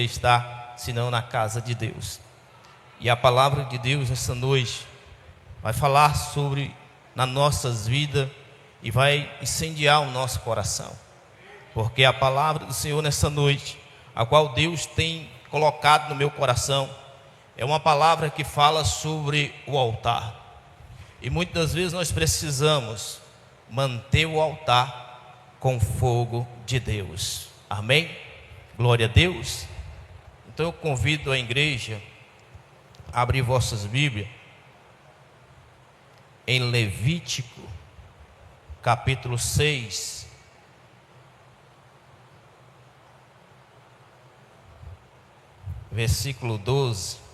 está, senão na casa de Deus. E a palavra de Deus essa noite vai falar sobre nas nossas vidas e vai incendiar o nosso coração, porque a palavra do Senhor nessa noite, a qual Deus tem colocado no meu coração, é uma palavra que fala sobre o altar. E muitas das vezes nós precisamos manter o altar com fogo de Deus. Amém? Glória a Deus. Então eu convido a igreja a abrir vossas Bíblias em Levítico, capítulo 6. Versículo 12.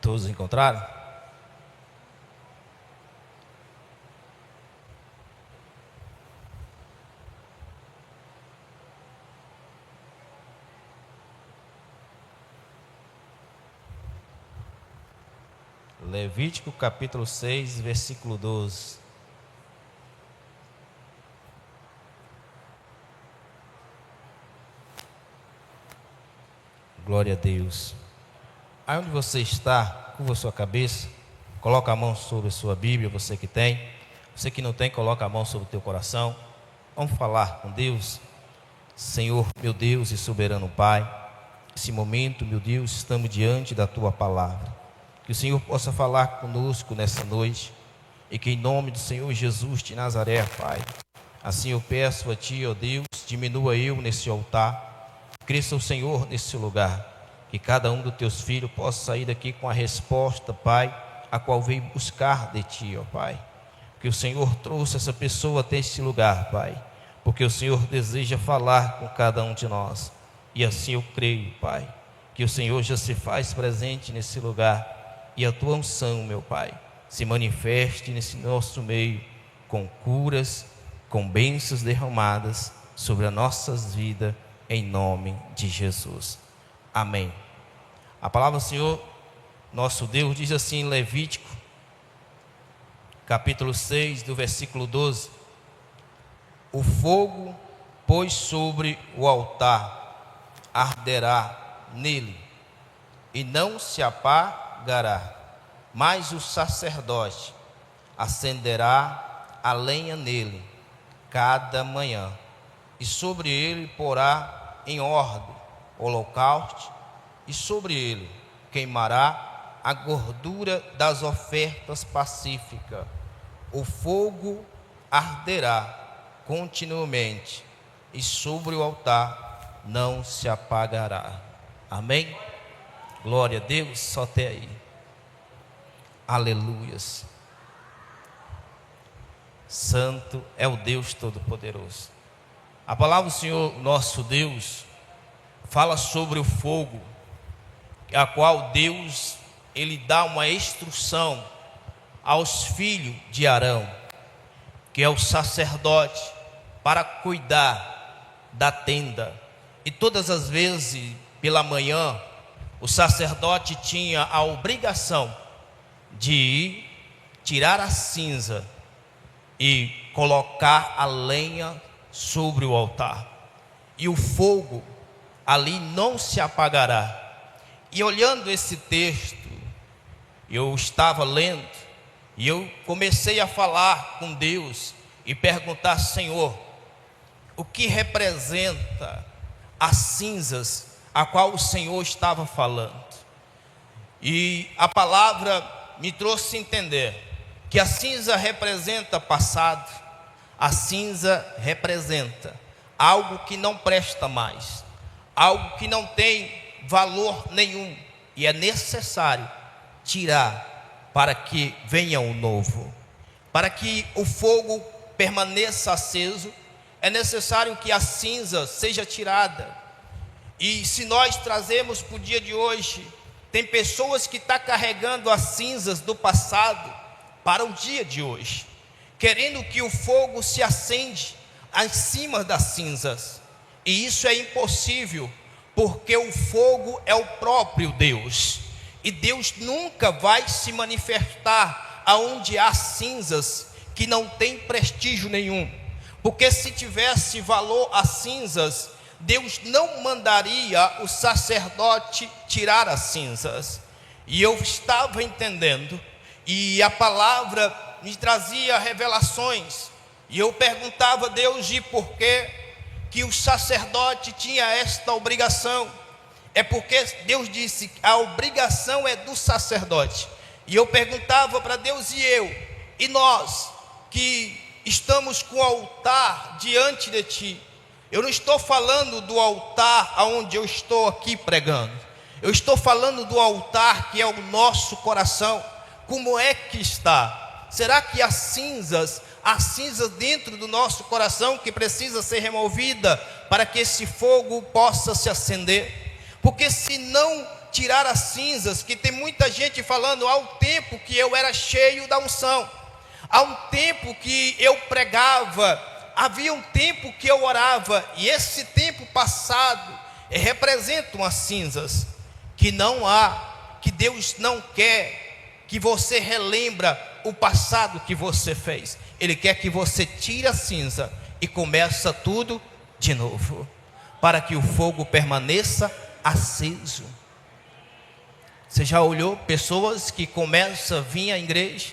Todos encontraram? Levítico capítulo 6, versículo 12. Glória a Deus. Aí onde você está, curva a sua cabeça, coloca a mão sobre a sua Bíblia, você que tem. Você que não tem, coloca a mão sobre o teu coração. Vamos falar com Deus. Senhor, meu Deus e soberano Pai, nesse momento, meu Deus, estamos diante da Tua palavra. Que o Senhor possa falar conosco nessa noite, e que em nome do Senhor Jesus de Nazaré, Pai, assim eu peço a Ti, ó Deus, diminua eu nesse altar, cresça o Senhor nesse lugar. Que cada um dos teus filhos possa sair daqui com a resposta, Pai, a qual veio buscar de Ti, ó Pai. Que o Senhor trouxe essa pessoa até este lugar, Pai, porque o Senhor deseja falar com cada um de nós. E assim eu creio, Pai, que o Senhor já se faz presente nesse lugar, e a Tua unção, meu Pai, se manifeste nesse nosso meio, com curas, com bênçãos derramadas sobre as nossas vidas, em nome de Jesus. Amém. A palavra do Senhor, nosso Deus, diz assim em Levítico, capítulo 6, do versículo 12: o fogo, pois, sobre o altar, arderá nele, e não se apagará, mas o sacerdote acenderá a lenha nele, cada manhã, e sobre ele porá em ordem holocausto, e sobre ele queimará a gordura das ofertas pacíficas. O fogo arderá continuamente, e sobre o altar não se apagará. Amém? Glória a Deus. Só até aí. Aleluias. Santo é o Deus Todo-Poderoso. A palavra do Senhor, nosso Deus, fala sobre o fogo, a qual Deus, Ele dá uma instrução aos filhos de Arão, que é o sacerdote, para cuidar da tenda. E todas as vezes, pela manhã, o sacerdote tinha a obrigação de ir, tirar a cinza e colocar a lenha sobre o altar. E o fogo ali não se apagará. E olhando esse texto, eu estava lendo, e eu comecei a falar com Deus e perguntar: Senhor, o que representa as cinzas a qual o Senhor estava falando? E a palavra me trouxe a entender que a cinza representa passado, a cinza representa algo que não presta mais, algo que não tem valor nenhum, e é necessário tirar para que venha o novo. Para que o fogo permaneça aceso, é necessário que a cinza seja tirada. E se nós trazemos para o dia de hoje, tem pessoas que estão carregando as cinzas do passado para o dia de hoje, querendo que o fogo se acende acima das cinzas. E isso é impossível, porque o fogo é o próprio Deus. E Deus nunca vai se manifestar aonde há cinzas que não tem prestígio nenhum. Porque se tivesse valor as cinzas, Deus não mandaria o sacerdote tirar as cinzas. E eu estava entendendo, e a palavra me trazia revelações, e eu perguntava a Deus de por que o sacerdote tinha esta obrigação. É porque Deus disse que a obrigação é do sacerdote. E eu perguntava para Deus, e nós que estamos com o altar diante de ti? Eu não estou falando do altar aonde eu estou aqui pregando, eu estou falando do altar que é o nosso coração. Como é que está? Será que há cinzas dentro do nosso coração que precisa ser removida para que esse fogo possa se acender? Porque se não tirar as cinzas, que tem muita gente falando, há um tempo que eu era cheio da unção, há um tempo que eu pregava, havia um tempo que eu orava, e esse tempo passado representam as cinzas que não há, que Deus não quer que você relembra o passado que você fez. Ele quer que você tire a cinza e começa tudo de novo, para que o fogo permaneça aceso. Você já olhou pessoas que começam a vir à igreja,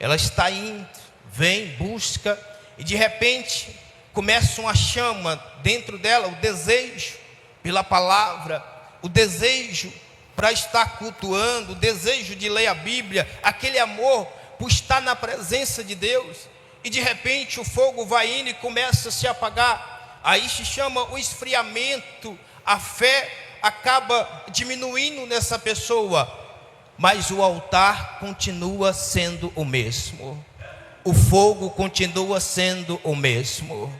ela está indo, vem, busca, e de repente começa uma chama dentro dela, o desejo pela palavra, o desejo para estar cultuando, o desejo de ler a Bíblia, aquele amor por estar na presença de Deus, e de repente o fogo vai indo e começa a se apagar. Aí se chama o esfriamento, a fé acaba diminuindo nessa pessoa, mas o altar continua sendo o mesmo, o fogo continua sendo o mesmo.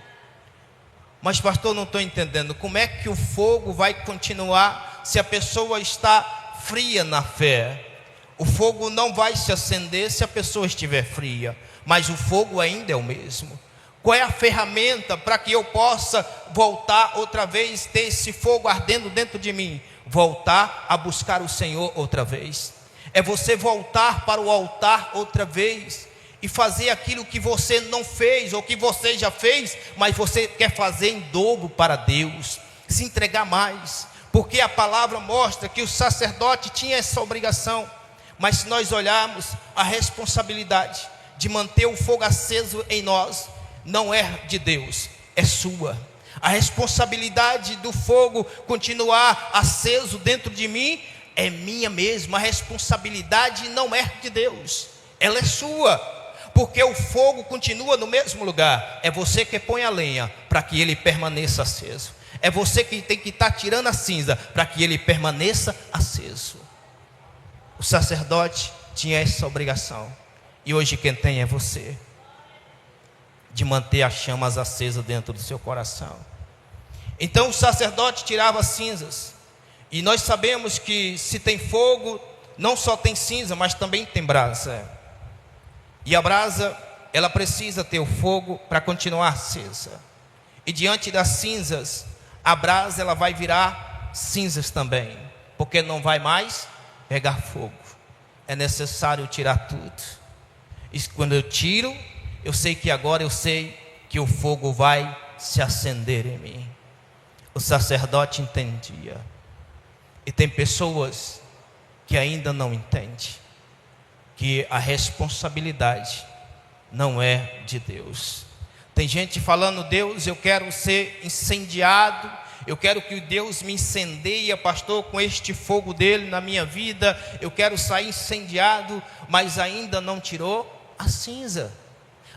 Mas pastor, não estou entendendo, como é que o fogo vai continuar se a pessoa está fria na fé? O fogo não vai se acender se a pessoa estiver fria, mas o fogo ainda é o mesmo. Qual é a ferramenta para que eu possa voltar outra vez, ter esse fogo ardendo dentro de mim? Voltar a buscar o Senhor outra vez. É você voltar para o altar outra vez e fazer aquilo que você não fez, ou que você já fez, mas você quer fazer em dobro para Deus, se entregar mais, porque a palavra mostra que o sacerdote tinha essa obrigação. Mas se nós olharmos, a responsabilidade de manter o fogo aceso em nós não é de Deus, é sua. A responsabilidade do fogo continuar aceso dentro de mim é minha mesma. A responsabilidade não é de Deus, ela é sua, porque o fogo continua no mesmo lugar. É você que põe a lenha para que ele permaneça aceso, é você que tem que estar tirando a cinza para que ele permaneça aceso. O sacerdote tinha essa obrigação, e hoje quem tem é você, de manter as chamas acesas dentro do seu coração. Então o sacerdote tirava as cinzas, e nós sabemos que se tem fogo, não só tem cinza, mas também tem brasa. E a brasa, ela precisa ter o fogo para continuar acesa. E diante das cinzas, a brasa ela vai virar cinzas também, porque não vai mais pegar fogo. É necessário tirar tudo. E quando eu tiro, eu sei que agora eu sei que o fogo vai se acender em mim. O sacerdote entendia. E tem pessoas que ainda não entendem que a responsabilidade não é de Deus. Tem gente falando: Deus, eu quero ser incendiado, eu quero que Deus me incendeie, pastor, com este fogo dele na minha vida, eu quero sair incendiado, mas ainda não tirou a cinza,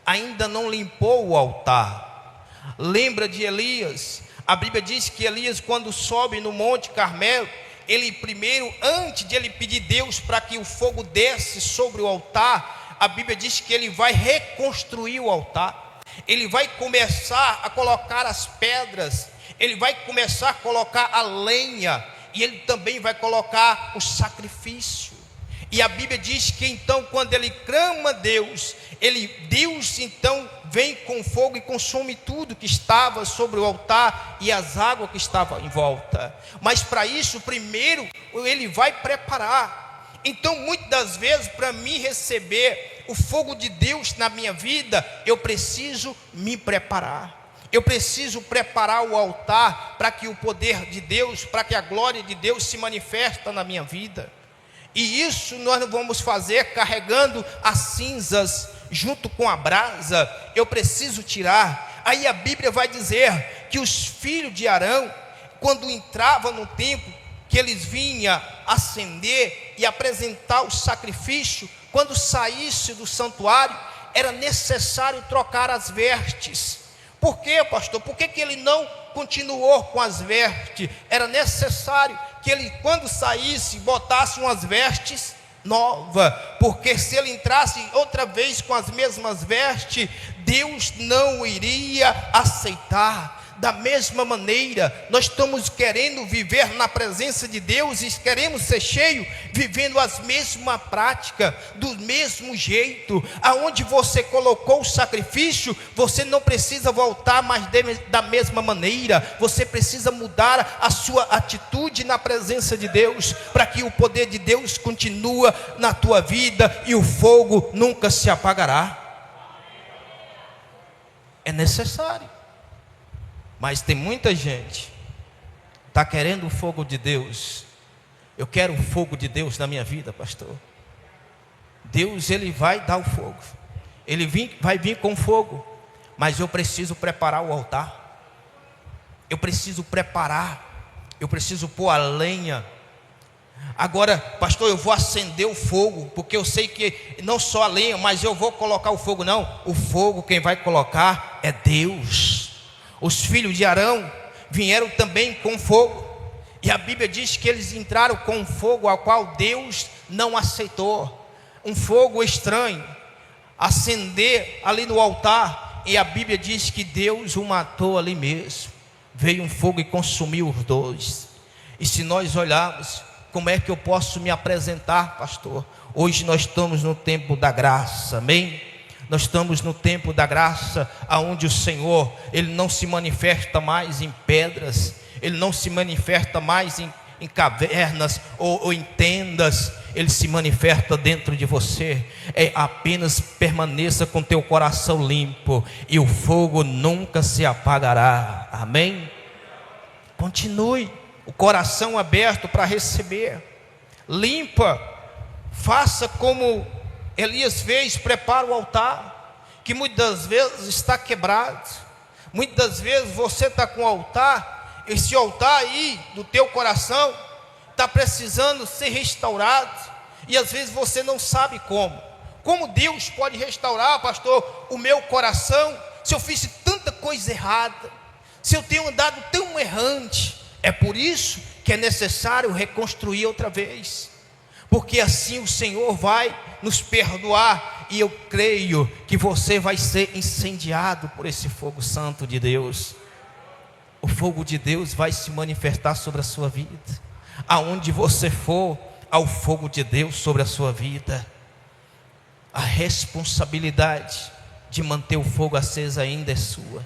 ainda não limpou o altar. Lembra de Elias? A Bíblia diz que Elias, quando sobe no Monte Carmelo, ele primeiro, antes de ele pedir Deus para que o fogo desce sobre o altar, a Bíblia diz que ele vai reconstruir o altar. Ele vai começar a colocar as pedras, ele vai começar a colocar a lenha, e Ele também vai colocar o sacrifício. E a Bíblia diz que então, quando ele clama a Deus, Deus então vem com fogo e consome tudo que estava sobre o altar e as águas que estavam em volta. Mas para isso, primeiro, ele vai preparar. Então, muitas das vezes, para mim receber o fogo de Deus na minha vida, eu preciso me preparar. Eu preciso preparar o altar para que o poder de Deus, para que a glória de Deus se manifeste na minha vida. E isso nós não vamos fazer carregando as cinzas junto com a brasa. Eu preciso tirar. Aí a Bíblia vai dizer que os filhos de Arão, quando entravam no templo, que eles vinham acender e apresentar o sacrifício, quando saísse do santuário, era necessário trocar as vestes. Por quê, pastor? Por que ele não continuou com as vestes? Era necessário que ele, quando saísse, botasse umas vestes novas, porque se ele entrasse outra vez com as mesmas vestes, Deus não iria aceitar. Da mesma maneira, nós estamos querendo viver na presença de Deus e queremos ser cheios, vivendo as mesmas práticas, do mesmo jeito. Aonde você colocou o sacrifício, você não precisa voltar mais da mesma maneira. Você precisa mudar a sua atitude na presença de Deus, para que o poder de Deus continue na tua vida e o fogo nunca se apagará. É necessário. Mas tem muita gente está querendo o fogo de Deus. Eu quero o fogo de Deus na minha vida, pastor. Deus, Ele vai dar o fogo. Vai vir com fogo. Mas eu preciso preparar o altar. Eu preciso preparar. Eu preciso pôr a lenha. Agora, pastor, eu vou acender o fogo, porque eu sei que não só a lenha, mas eu vou colocar o fogo. Não, o fogo quem vai colocar é Deus. Os filhos de Arão vieram também com fogo, e a Bíblia diz que eles entraram com um fogo ao qual Deus não aceitou, um fogo estranho, acender ali no altar, e a Bíblia diz que Deus o matou ali mesmo. Veio um fogo e consumiu os dois. E se nós olharmos, como é que eu posso me apresentar, pastor? Hoje nós estamos no tempo da graça, amém? Nós estamos no tempo da graça, aonde o Senhor, Ele não se manifesta mais em pedras, Ele não se manifesta mais em cavernas ou em tendas, Ele se manifesta dentro de você. Apenas permaneça com teu coração limpo, e o fogo nunca se apagará, amém? Continue, o coração aberto para receber, limpa, faça como Elias fez, prepara o altar, que muitas vezes está quebrado. Muitas vezes você está com o altar, esse altar aí do teu coração está precisando ser restaurado, e às vezes você não sabe como Deus pode restaurar, pastor, o meu coração, se eu fiz tanta coisa errada, se eu tenho andado tão errante. É por isso que é necessário reconstruir outra vez, porque assim o Senhor vai nos perdoar, e eu creio que você vai ser incendiado por esse fogo santo de Deus. O fogo de Deus vai se manifestar sobre a sua vida. Aonde você for, há o fogo de Deus sobre a sua vida. A responsabilidade de manter o fogo aceso ainda é sua.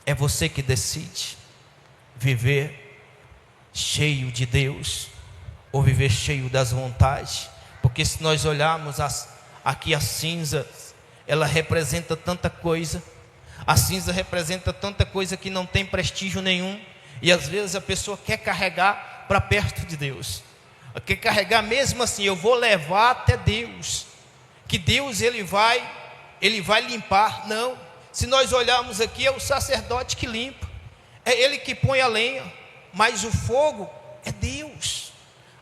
É você que decide viver cheio de Deus ou viver cheio das vontades. Porque se nós olharmos aqui a cinza, ela representa tanta coisa. A cinza representa tanta coisa que não tem prestígio nenhum, e às vezes a pessoa quer carregar para perto de Deus, quer carregar mesmo assim, eu vou levar até Deus, que Deus ele vai limpar. Não, se nós olharmos aqui, é o sacerdote que limpa, é ele que põe a lenha, mas o fogo é Deus.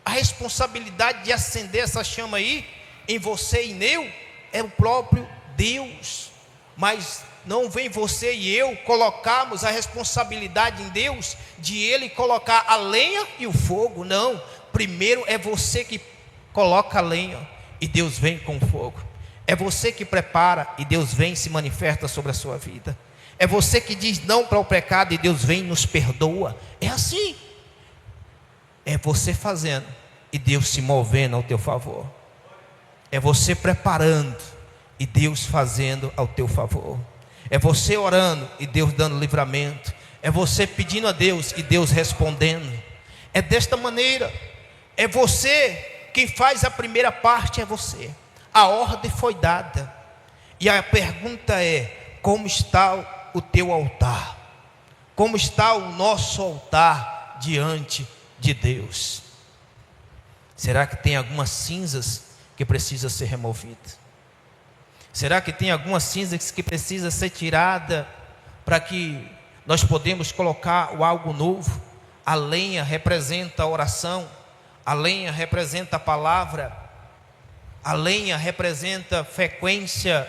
A responsabilidade de acender essa chama aí, em você e nele, é o próprio Deus. Mas não vem você e eu colocarmos a responsabilidade em Deus, de Ele colocar a lenha e o fogo. Não, primeiro é você que coloca a lenha, e Deus vem com o fogo. É você que prepara, e Deus vem e se manifesta sobre a sua vida. É você que diz não para o pecado, e Deus vem e nos perdoa. É assim. É você fazendo e Deus se movendo ao teu favor. É você preparando e Deus fazendo ao teu favor. É você orando e Deus dando livramento. É você pedindo a Deus e Deus respondendo. É desta maneira. É você quem faz a primeira parte, é você. A ordem foi dada. E a pergunta é: como está o teu altar? Como está o nosso altar diante de Deus? Será que tem algumas cinzas que precisa ser removidas? Será que tem algumas cinzas que precisa ser tirada para que nós podemos colocar o algo novo? A lenha representa a oração, a lenha representa a palavra, a lenha representa frequência,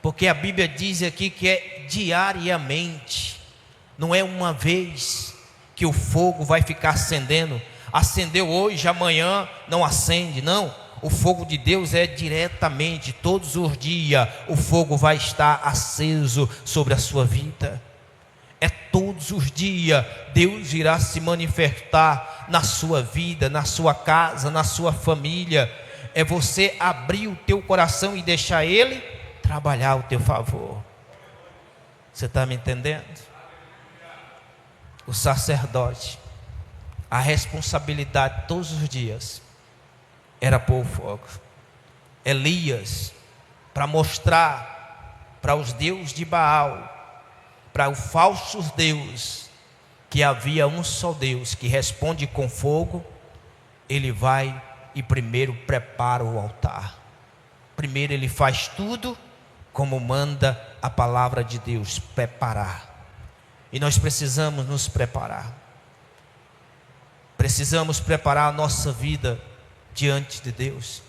porque a Bíblia diz aqui que é diariamente, não é uma vez que o fogo vai ficar acendendo. Acendeu hoje, amanhã não acende, não. O fogo de Deus é diretamente, todos os dias o fogo vai estar aceso sobre a sua vida. É todos os dias Deus irá se manifestar na sua vida, na sua casa, na sua família. É você abrir o teu coração e deixar Ele trabalhar ao teu favor. Você está me entendendo? O sacerdote, a responsabilidade todos os dias era pôr o fogo. Elias, para mostrar para os deuses de Baal, para os falsos deuses, que havia um só Deus que responde com fogo, ele vai e primeiro prepara o altar. Primeiro ele faz tudo como manda a palavra de Deus, preparar. E nós precisamos nos preparar. Precisamos preparar a nossa vida diante de Deus.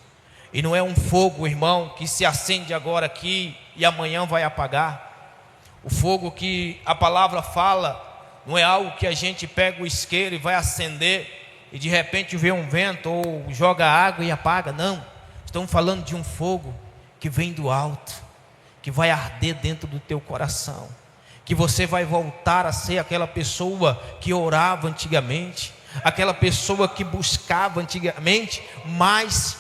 E não é um fogo, irmão, que se acende agora aqui e amanhã vai apagar. O fogo que a palavra fala não é algo que a gente pega o isqueiro e vai acender e de repente vê um vento ou joga água e apaga. Não, estamos falando de um fogo que vem do alto, que vai arder dentro do teu coração, que você vai voltar a ser aquela pessoa que orava antigamente, aquela pessoa que buscava antigamente, mais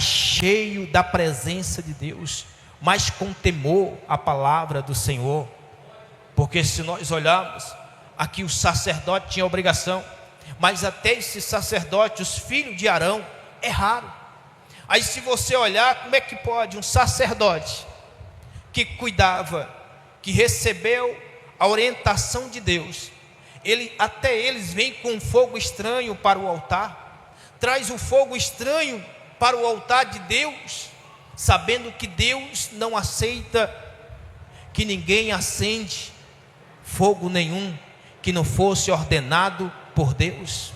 cheio da presença de Deus, mais com temor à palavra do Senhor. Porque se nós olharmos, aqui o sacerdote tinha obrigação, mas até esse sacerdote, os filhos de Arão, erraram. Aí se você olhar, como é que pode um sacerdote que cuidava, que recebeu a orientação de Deus, até eles vêm com um fogo estranho para o altar, traz o fogo estranho para o altar de Deus, sabendo que Deus não aceita que ninguém acende fogo nenhum que não fosse ordenado por Deus.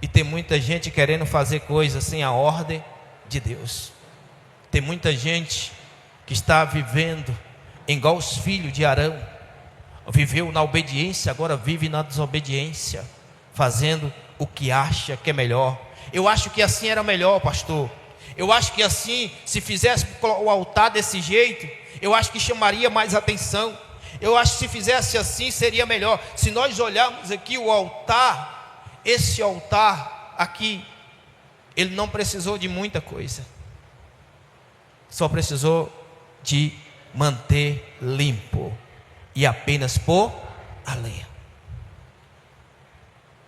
E tem muita gente querendo fazer coisas sem a ordem de Deus. Tem muita gente que está vivendo igual os filhos de Arão, viveu na obediência, agora vive na desobediência, fazendo o que acha que é melhor. Eu acho que assim era melhor, pastor. Eu acho que assim, se fizesse o altar desse jeito, eu acho que chamaria mais atenção. Eu acho que se fizesse assim seria melhor. Se nós olharmos aqui o altar, esse altar aqui, ele não precisou de muita coisa, só precisou de manter limpo e apenas pôr a lenha.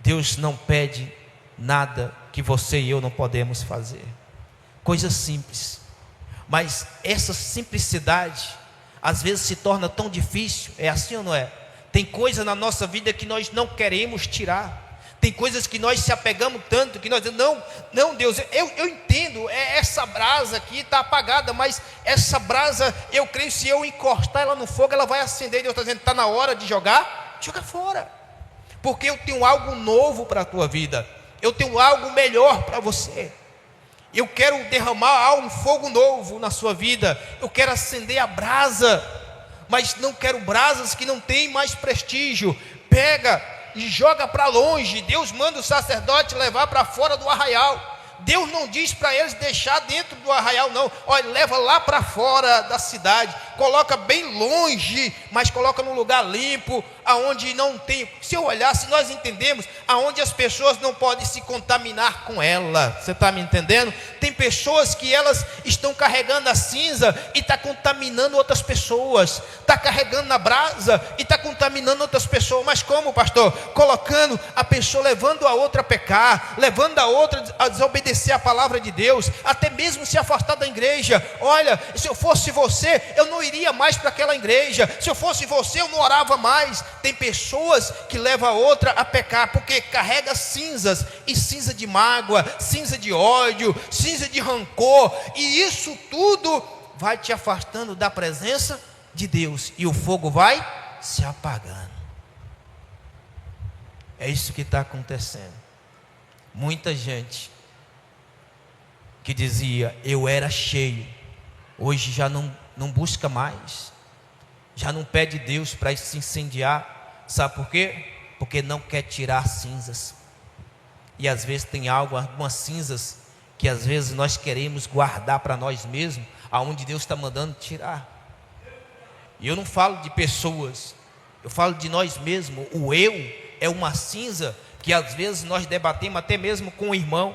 Deus não pede nada que você e eu não podemos fazer, coisas simples, mas essa simplicidade às vezes se torna tão difícil. É assim ou não é? Tem coisa na nossa vida que nós não queremos tirar, tem coisas que nós se apegamos tanto, que nós dizemos, não Deus, eu entendo, essa brasa aqui está apagada, mas essa brasa, eu creio, se eu encostar ela no fogo, ela vai acender. Deus está dizendo, está na hora de jogar, joga fora, porque eu tenho algo novo para a tua vida, eu tenho algo melhor para você. Eu quero derramar um fogo novo na sua vida, eu quero acender a brasa, mas não quero brasas que não têm mais prestígio. Pega e joga para longe. Deus manda o sacerdote levar para fora do arraial. Deus não diz para eles deixar dentro do arraial, não. Olha, leva lá para fora da cidade, coloca bem longe, mas coloca num lugar limpo, aonde não tem. Se eu olhar, se nós entendemos, aonde as pessoas não podem se contaminar com ela. Você está me entendendo? Tem pessoas que elas estão carregando a cinza e está contaminando outras pessoas. Está carregando na brasa e está contaminando outras pessoas. Mas como, pastor? Colocando a pessoa, levando a outra a pecar, levando a outra a desobedecer a palavra de Deus, até mesmo se afastar da igreja. Olha, se eu fosse você, eu não iria mais para aquela igreja. Se eu fosse você, eu não orava mais. Tem pessoas que levam a outra a pecar, porque carrega cinzas, e cinza de mágoa, cinza de ódio, cinza de rancor, e isso tudo vai te afastando da presença de Deus, e o fogo vai se apagando. É isso que está acontecendo. Muita gente que dizia, eu era cheio, hoje já não busca mais, já não pede Deus para se incendiar. Sabe por quê? Porque não quer tirar cinzas. E às vezes tem algumas cinzas que às vezes nós queremos guardar para nós mesmos, aonde Deus está mandando tirar. E eu não falo de pessoas, eu falo de nós mesmos. O eu é uma cinza que às vezes nós debatemos até mesmo com o irmão.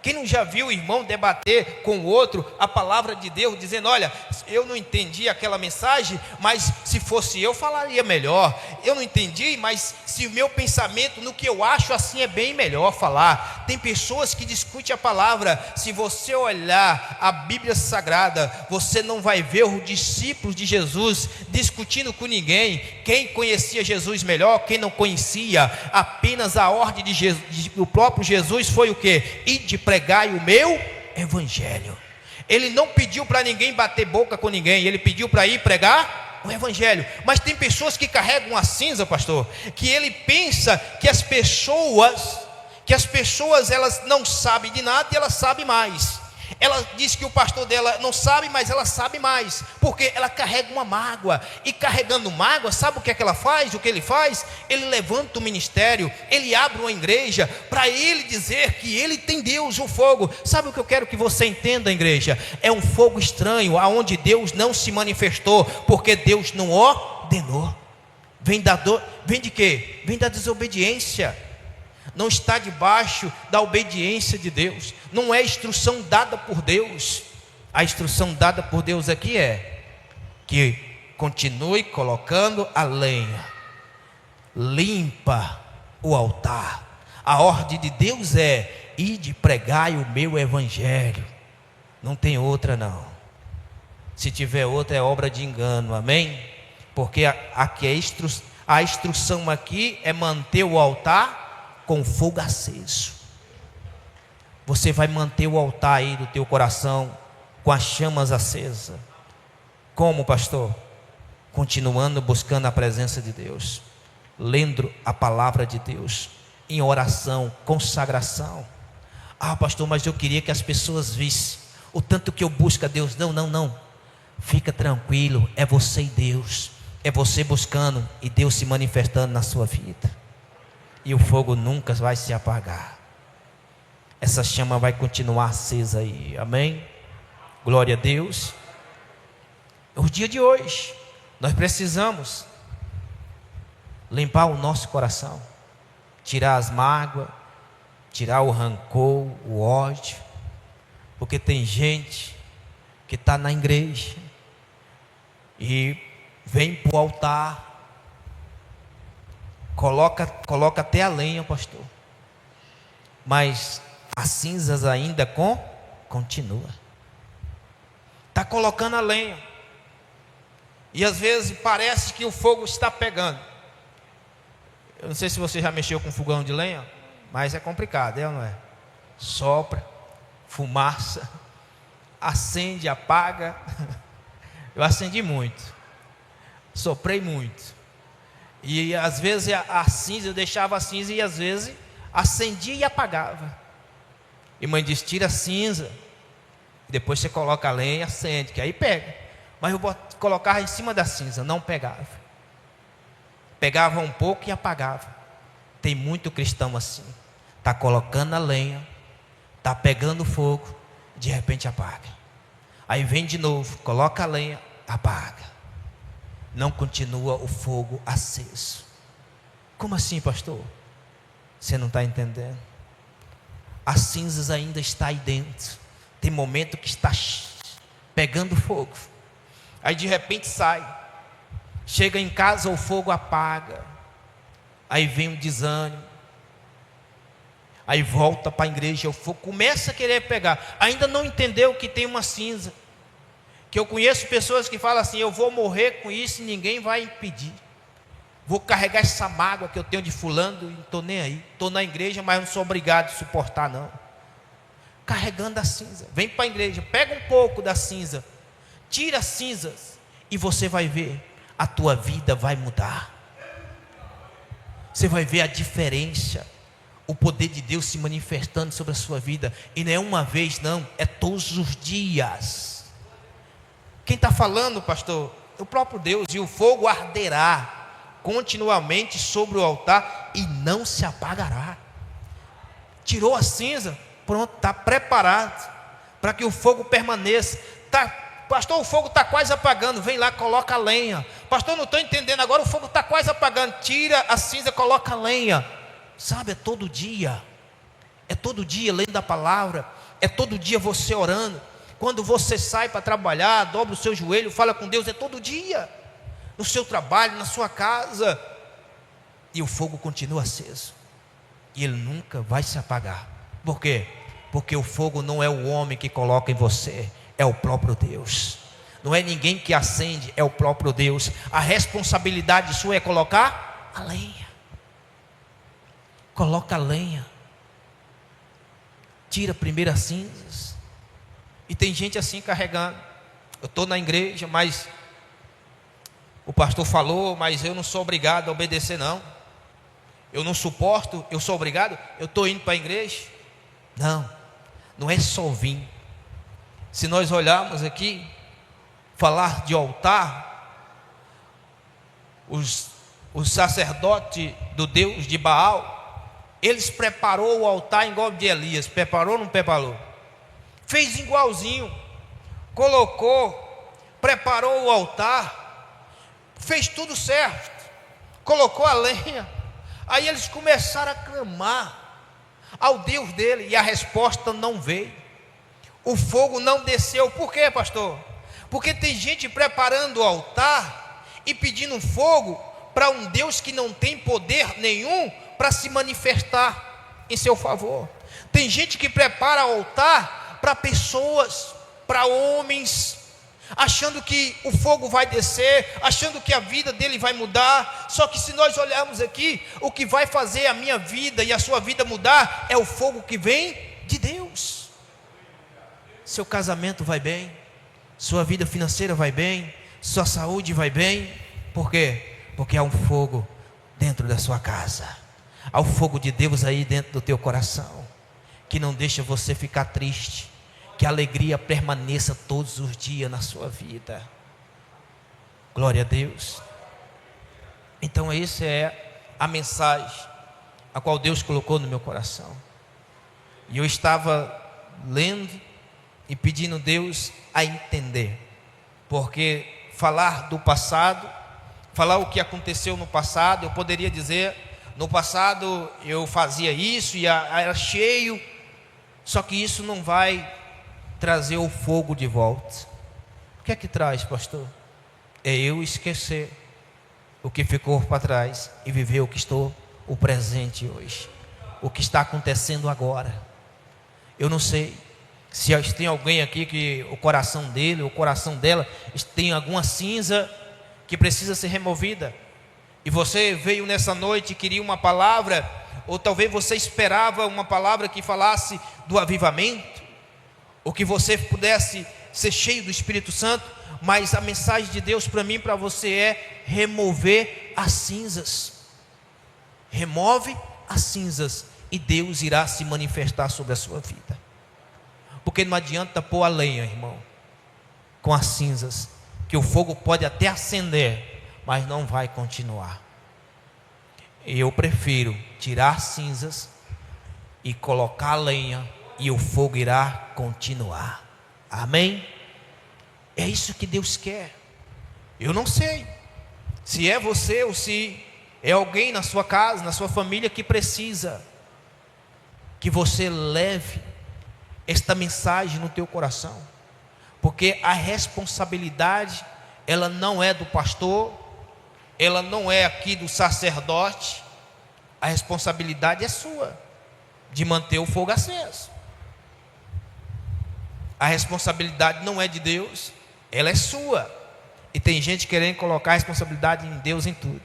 Quem não já viu o irmão debater com o outro a palavra de Deus, dizendo, olha, eu não entendi aquela mensagem, mas se fosse eu falaria melhor. Eu não entendi, mas se o meu pensamento, no que eu acho, assim é bem melhor falar. Tem pessoas que discutem a palavra. Se você olhar a Bíblia Sagrada, você não vai ver os discípulos de Jesus discutindo com ninguém, quem conhecia Jesus melhor, quem não conhecia. Apenas a ordem de Jesus, o próprio Jesus foi o quê? Ide pregai o meu evangelho. Ele não pediu para ninguém bater boca com ninguém, ele pediu para ir pregar o evangelho. Mas tem pessoas que carregam a cinza, pastor, que ele pensa que as pessoas elas não sabem de nada e elas sabem mais. Ela diz que o pastor dela não sabe, mas ela sabe mais, porque ela carrega uma mágoa. E carregando mágoa, sabe o que é que ela faz? O que ele faz? Ele levanta o ministério, ele abre uma igreja, para ele dizer que ele tem Deus, o fogo. Sabe o que eu quero que você entenda, igreja? É um fogo estranho, aonde Deus não se manifestou, porque Deus não ordenou. Vem de quê? Vem da desobediência. Não está debaixo da obediência de Deus, não é instrução dada por Deus. A instrução dada por Deus aqui é que continue colocando a lenha, limpa o altar. A ordem de Deus é: ide pregai o meu evangelho. Não tem outra não. Se tiver outra é obra de engano, amém? Porque aqui a instrução aqui é manter o altar com fogo aceso. Você vai manter o altar aí do teu coração com as chamas acesas. Como, pastor? Continuando buscando a presença de Deus, lendo a palavra de Deus, em oração, consagração. Ah, pastor, mas eu queria que as pessoas vissem o tanto que eu busco a Deus. Não. Fica tranquilo, é você e Deus. É você buscando e Deus se manifestando na sua vida. E o fogo nunca vai se apagar. Essa chama vai continuar acesa aí, amém? Glória a Deus. O dia de hoje, nós precisamos limpar o nosso coração, tirar as mágoas, tirar o rancor, o ódio, porque tem gente que está na igreja e vem para o altar, coloca até a lenha, pastor, mas as cinzas ainda continua. Está colocando a lenha, e às vezes parece que o fogo está pegando. Eu não sei se você já mexeu com fogão de lenha, mas é complicado, é ou não é? Sopra, fumaça, acende, apaga. Eu acendi muito, soprei muito. E às vezes a cinza, eu deixava a cinza e às vezes acendia e apagava. E mãe diz: tira a cinza, depois você coloca a lenha e acende, que aí pega. Mas eu colocava em cima da cinza, não pegava. Pegava um pouco e apagava. Tem muito cristão assim, está colocando a lenha, está pegando fogo, de repente apaga. Aí vem de novo, coloca a lenha, apaga. Não continua o fogo aceso. Como assim, pastor? Você não está entendendo? As cinzas ainda está aí dentro. Tem momento que está pegando fogo. Aí de repente sai. Chega em casa, o fogo apaga. Aí vem um desânimo. Aí volta para a igreja, o fogo começa a querer pegar. Ainda não entendeu que tem uma cinza. Que eu conheço pessoas que falam assim: eu vou morrer com isso e ninguém vai impedir. Vou carregar essa mágoa que eu tenho de fulano e não estou nem aí. Estou na igreja, mas não sou obrigado a suportar não. Carregando a cinza. Vem para a igreja, pega um pouco da cinza. Tira as cinzas e você vai ver. A tua vida vai mudar. Você vai ver a diferença. O poder de Deus se manifestando sobre a sua vida. E não é uma vez não, é todos os dias. Quem está falando, pastor? O próprio Deus. E o fogo arderá continuamente sobre o altar e não se apagará. Tirou a cinza, pronto, está preparado para que o fogo permaneça. Pastor, o fogo está quase apagando. Vem lá, coloca a lenha. Pastor, não estou entendendo agora, o fogo está quase apagando. Tira a cinza, coloca a lenha. Sabe, é todo dia lendo a palavra, é todo dia você orando. Quando você sai para trabalhar, dobra o seu joelho, fala com Deus, é todo dia, no seu trabalho, na sua casa, e o fogo continua aceso, e ele nunca vai se apagar. Por quê? Porque o fogo não é o homem que coloca em você, é o próprio Deus. Não é ninguém que acende, é o próprio Deus. A responsabilidade sua é colocar a lenha. Coloca a lenha. Tira primeiro as cinzas. E tem gente assim carregando. Eu estou na igreja, mas o pastor falou, mas eu não sou obrigado a obedecer não. Eu não suporto, eu sou obrigado. Eu estou indo para a igreja. Não, não é só vir. Se nós olharmos aqui, falar de altar, os sacerdotes do Deus de Baal, eles preparou o altar igual de Elias. Preparou ou não preparou? Fez igualzinho. Colocou, preparou o altar, fez tudo certo, colocou a lenha. Aí eles começaram a clamar ao Deus dele, e a resposta não veio. O fogo não desceu. Por quê, pastor? Porque tem gente preparando o altar e pedindo fogo para um Deus que não tem poder nenhum para se manifestar em seu favor. Tem gente que prepara o altar para pessoas, para homens, achando que o fogo vai descer, achando que a vida dele vai mudar. Só que se nós olharmos aqui, o que vai fazer a minha vida e a sua vida mudar é o fogo que vem de Deus. Seu casamento vai bem, sua vida financeira vai bem, sua saúde vai bem. Por quê? Porque há um fogo dentro da sua casa. Há o fogo de Deus aí dentro do teu coração, que não deixa você ficar triste. Que a alegria permaneça todos os dias na sua vida. Glória a Deus. Então essa é a mensagem a qual Deus colocou no meu coração. E eu estava lendo e pedindo a Deus a entender. Porque falar do passado, falar o que aconteceu no passado, eu poderia dizer: no passado eu fazia isso e era cheio. Só que isso não vai trazer o fogo de volta. O que é que traz, pastor? É eu esquecer o que ficou para trás e viver o presente hoje, o que está acontecendo agora. Eu não sei se tem alguém aqui que o coração dele, o coração dela tem alguma cinza que precisa ser removida, e você veio nessa noite e queria uma palavra, ou talvez você esperava uma palavra que falasse do avivamento, ou que você pudesse ser cheio do Espírito Santo. Mas a mensagem de Deus para mim e para você é remover as cinzas. Remove as cinzas e Deus irá se manifestar sobre a sua vida. Porque não adianta pôr a lenha, irmão, com as cinzas, que o fogo pode até acender, mas não vai continuar. Eu prefiro tirar cinzas e colocar a lenha e o fogo irá continuar. Amém? É isso que Deus quer. Eu não sei se é você ou se é alguém na sua casa, na sua família que precisa que você leve esta mensagem no teu coração, porque a responsabilidade, ela não é do pastor, ela não é aqui do sacerdote, a responsabilidade é sua, de manter o fogo aceso. A responsabilidade não é de Deus, ela é sua. E tem gente querendo colocar a responsabilidade em Deus em tudo.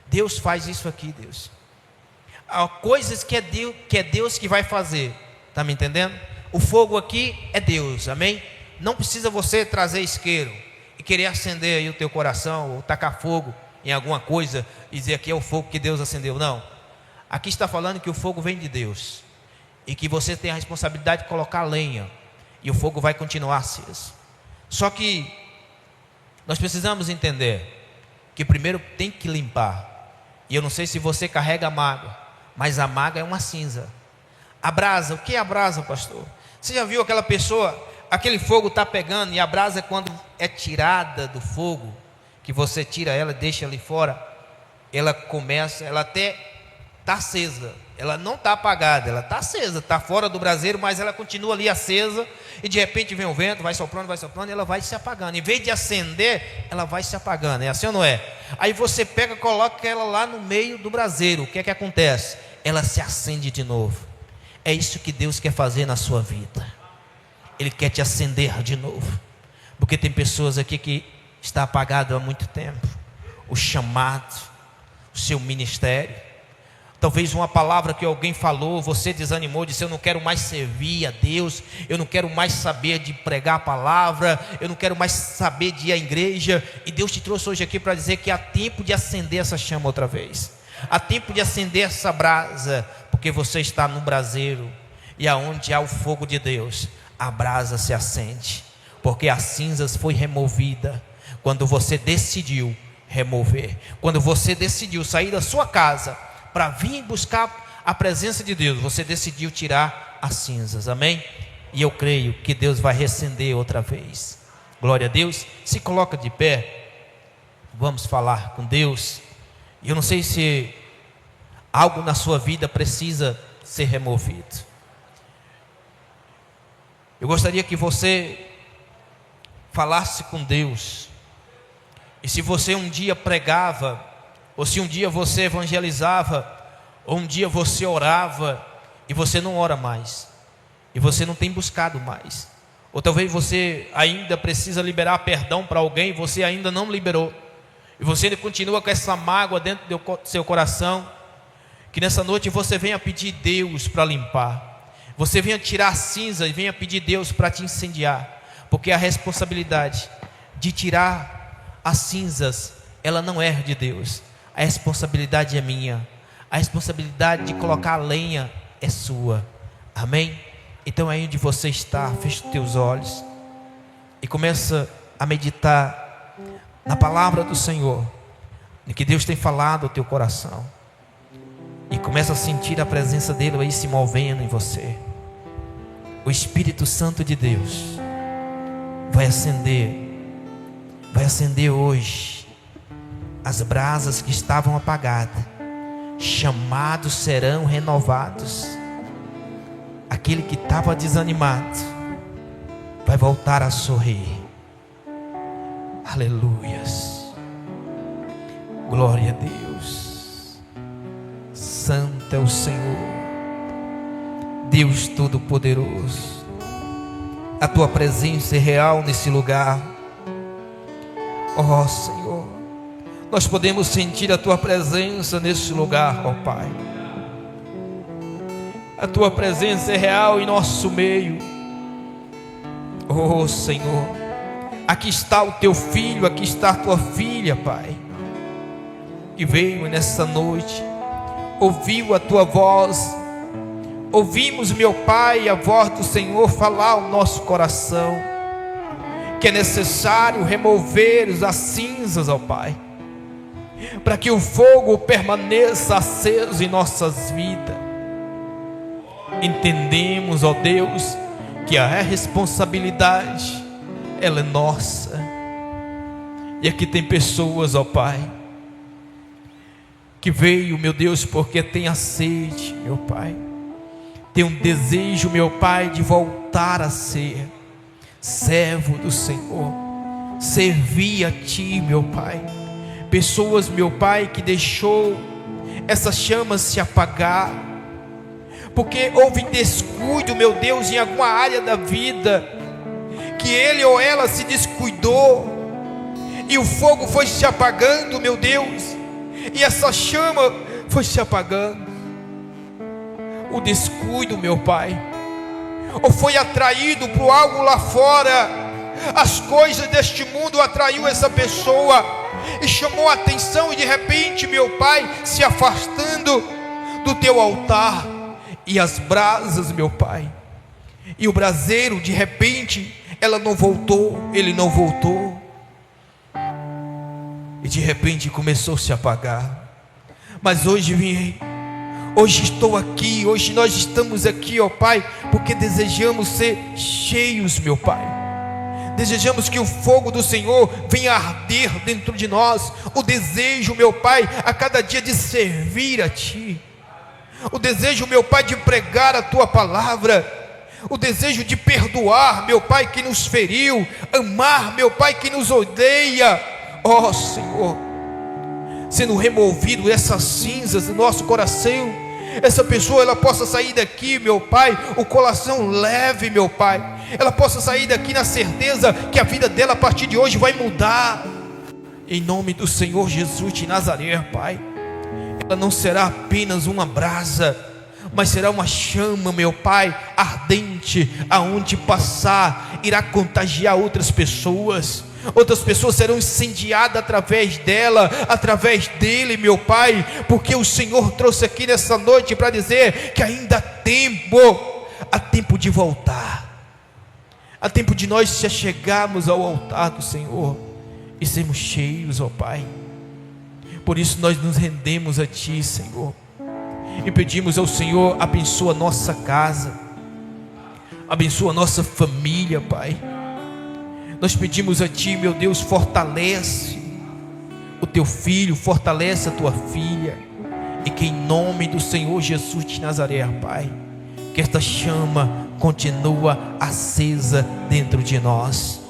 Deus faz isso aqui, Deus. Há coisas que é Deus que vai fazer, está me entendendo? O fogo aqui é Deus, amém? Não precisa você trazer isqueiro e querer acender aí o teu coração, ou tacar fogo em alguma coisa e dizer que é o fogo que Deus acendeu. Não, aqui está falando que o fogo vem de Deus e que você tem a responsabilidade de colocar lenha e o fogo vai continuar aceso. Só que nós precisamos entender que primeiro tem que limpar. E eu não sei se você carrega a mágoa, mas a mágoa é uma cinza. A brasa, o que é a brasa, pastor? Você já viu aquela pessoa, aquele fogo está pegando, e a brasa, quando é tirada do fogo, que você tira ela, deixa ali fora, ela começa, ela até está acesa, ela não está apagada, ela está acesa, está fora do braseiro, mas ela continua ali acesa, e de repente vem o vento, vai soprando, e ela vai se apagando. Em vez de acender, ela vai se apagando. É assim ou não é? Aí você pega, coloca ela lá no meio do braseiro, o que é que acontece? Ela se acende de novo. É isso que Deus quer fazer na sua vida. Ele quer te acender de novo, porque tem pessoas aqui que está apagado há muito tempo. O chamado, o seu ministério, talvez uma palavra que alguém falou, você desanimou, disse: eu não quero mais servir a Deus, eu não quero mais saber de pregar a palavra, eu não quero mais saber de ir à igreja. E Deus te trouxe hoje aqui para dizer que há tempo de acender essa chama outra vez, há tempo de acender essa brasa, porque você está no braseiro, e aonde há o fogo de Deus, a brasa se acende, porque as cinzas foi removida quando você decidiu remover, quando você decidiu sair da sua casa para vir buscar a presença de Deus, você decidiu tirar as cinzas, amém? E eu creio que Deus vai reacender outra vez. Glória a Deus. Se coloca de pé, vamos falar com Deus. E eu não sei se algo na sua vida precisa ser removido. Eu gostaria que você falasse com Deus. E se você um dia pregava, ou se um dia você evangelizava, ou um dia você orava, e você não ora mais, e você não tem buscado mais, ou talvez você ainda precisa liberar perdão para alguém, você ainda não liberou, e você ainda continua com essa mágoa dentro do seu coração, que nessa noite você venha pedir Deus para limpar, você venha tirar a cinza e venha pedir Deus para te incendiar, porque a responsabilidade de tirar as cinzas, ela não é de Deus. A responsabilidade é minha. A responsabilidade de colocar a lenha é sua. Amém? Então aí onde você está, fecha os teus olhos e começa a meditar na palavra do Senhor, no que Deus tem falado ao teu coração, e começa a sentir a presença dele aí se movendo em você. O Espírito Santo de Deus vai acender hoje as brasas que estavam apagadas. Chamados serão renovados. Aquele que estava desanimado vai voltar a sorrir. Aleluias. Glória a Deus. Santo é o Senhor, Deus Todo-Poderoso. A tua presença é real nesse lugar. Ó Senhor, nós podemos sentir a tua presença nesse lugar, ó Pai. A tua presença é real em nosso meio. Ó Senhor, aqui está o teu filho, aqui está a tua filha, Pai, que veio nessa noite, ouviu a tua voz. Ouvimos, meu Pai, a voz do Senhor falar ao nosso coração, que é necessário remover as cinzas, ó Pai, para que o fogo permaneça aceso em nossas vidas. entendemos, ó Deus, que a responsabilidade, ela é nossa. E aqui tem pessoas, ó Pai, que veio, meu Deus, porque tem a sede, meu Pai, tem um desejo, meu Pai, de voltar a ser servo do Senhor, servir a Ti, meu Pai. Pessoas, meu Pai, que deixou essa chama se apagar, porque houve descuido, meu Deus, em alguma área da vida, que ele ou ela se descuidou, e o fogo foi se apagando, meu Deus, e essa chama foi se apagando. O descuido, meu Pai, ou foi atraído por algo lá fora, as coisas deste mundo atraiu essa pessoa, e chamou a atenção, e de repente, meu Pai, se afastando do Teu altar, e as brasas, meu Pai, e o braseiro, de repente, ela não voltou, ele não voltou, e de repente começou a se apagar. Mas hoje vim, hoje estou aqui, hoje nós estamos aqui, ó Pai, porque desejamos ser cheios, meu Pai. Desejamos que o fogo do Senhor venha arder dentro de nós. O desejo, meu Pai, a cada dia de servir a Ti. O desejo, meu Pai, de pregar a Tua palavra. O desejo de perdoar, meu Pai, que nos feriu. Amar, meu Pai, que nos odeia. Ó Senhor, sendo removido essas cinzas do nosso coração, essa pessoa, ela possa sair daqui, meu Pai, o coração leve, meu Pai. Ela possa sair daqui na certeza que a vida dela a partir de hoje vai mudar, em nome do Senhor Jesus de Nazaré, Pai. Ela não será apenas uma brasa, mas será uma chama, meu Pai, ardente, aonde passar, irá contagiar outras pessoas. Outras pessoas serão incendiadas através dela, através dele, meu Pai, porque o Senhor trouxe aqui nessa noite para dizer que ainda há tempo de voltar, há tempo de nós se achegarmos ao altar do Senhor e sermos cheios, ó Pai. Por isso nós nos rendemos a Ti, Senhor, e pedimos ao Senhor: abençoa a nossa casa, abençoa a nossa família, Pai. Nós pedimos a Ti, meu Deus, fortalece o Teu filho, fortalece a Tua filha, e que em nome do Senhor Jesus de Nazaré, Pai, que esta chama continua acesa dentro de nós,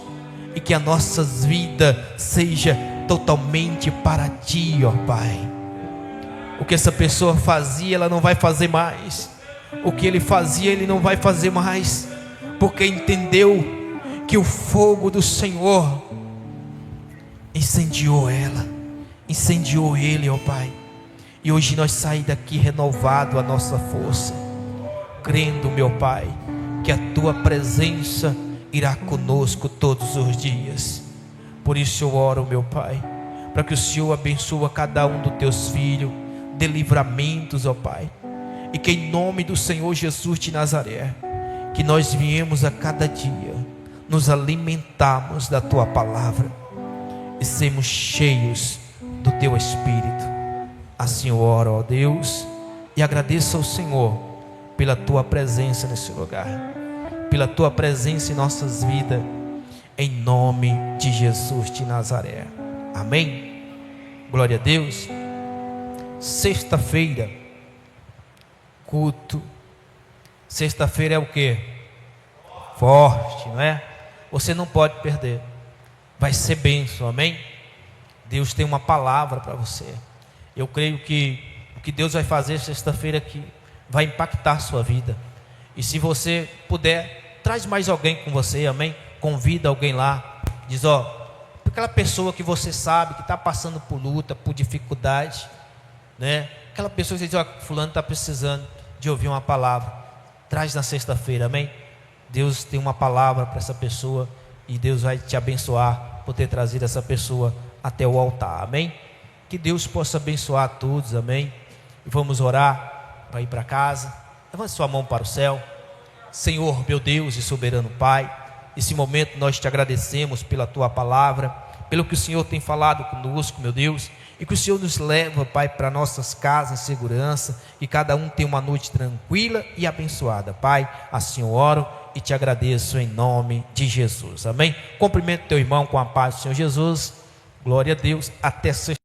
e que as nossas vidas seja totalmente para Ti, ó Pai. O que essa pessoa fazia, ela não vai fazer mais. O que ele fazia, ele não vai fazer mais, porque entendeu que o fogo do Senhor incendiou ela, incendiou ele, ó Pai. E hoje nós saímos daqui renovado a nossa força, crendo, meu Pai, que a Tua presença irá conosco todos os dias. Por isso eu oro, meu Pai, para que o Senhor abençoe cada um dos Teus filhos, dê livramentos, ó Pai, e que em nome do Senhor Jesus de Nazaré, que nós viemos a cada dia nos alimentarmos da Tua palavra e sermos cheios do Teu Espírito. Assim eu oro, ó Deus, e agradeço ao Senhor pela Tua presença nesse lugar, pela Tua presença em nossas vidas, em nome de Jesus de Nazaré. Amém. Glória a Deus. Sexta-feira, culto. Sexta-feira é o que? Forte, não é? Você não pode perder, vai ser bênção, amém? Deus tem uma palavra para você. Eu creio que o que Deus vai fazer sexta-feira aqui vai impactar a sua vida. E se você puder, traz mais alguém com você, amém? Convida alguém lá, diz: ó, aquela pessoa que você sabe que está passando por luta, por dificuldade, né? Aquela pessoa que diz: ó, fulano está precisando de ouvir uma palavra, traz na sexta-feira, amém? Deus tem uma palavra para essa pessoa, e Deus vai te abençoar por ter trazido essa pessoa até o altar, amém? Que Deus possa abençoar a todos, amém? E vamos orar para ir para casa. Levante sua mão para o céu. Senhor, meu Deus e soberano Pai, nesse momento nós te agradecemos pela Tua palavra, pelo que o Senhor tem falado conosco, meu Deus, e que o Senhor nos leva, Pai, para nossas casas em segurança, que cada um tenha uma noite tranquila e abençoada. Pai, assim eu oro e te agradeço em nome de Jesus. Amém? Cumprimento teu irmão com a paz do Senhor Jesus. Glória a Deus. Até sexta.